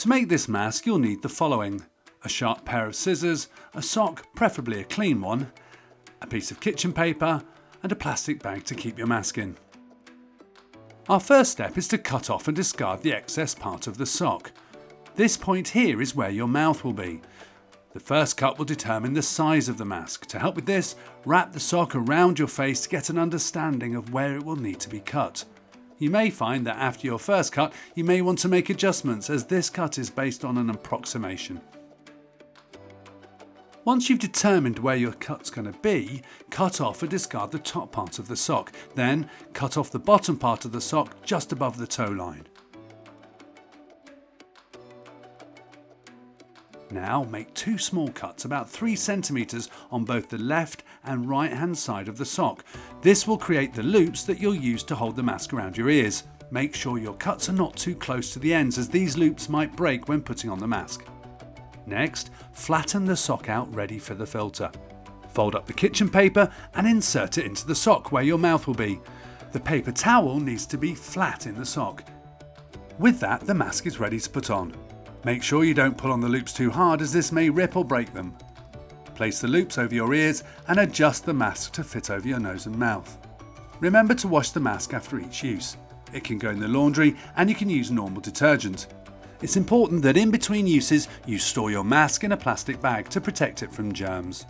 To make this mask you'll need the following: a sharp pair of scissors, a sock, preferably a clean one, a piece of kitchen paper and a plastic bag to keep your mask in. Our first step is to cut off and discard the excess part of the sock. This point here is where your mouth will be. The first cut will determine the size of the mask. To help with this, wrap the sock around your face to get an understanding of where it will need to be cut. You may find that after your first cut, you may want to make adjustments, as this cut is based on an approximation. Once you've determined where your cut's going to be, cut off and discard the top part of the sock. Then cut off the bottom part of the sock just above the toe line. Now make two small cuts about 3 centimeters on both the left and right hand side of the sock. This will create the loops that you'll use to hold the mask around your ears. Make sure your cuts are not too close to the ends, as these loops might break when putting on the mask. Next, flatten the sock out ready for the filter. Fold up the kitchen paper and insert it into the sock where your mouth will be. The paper towel needs to be flat in the sock. With that, the mask is ready to put on. Make sure you don't pull on the loops too hard, as this may rip or break them. Place the loops over your ears and adjust the mask to fit over your nose and mouth. Remember to wash the mask after each use. It can go in the laundry and you can use normal detergent. It's important that in between uses you store your mask in a plastic bag to protect it from germs.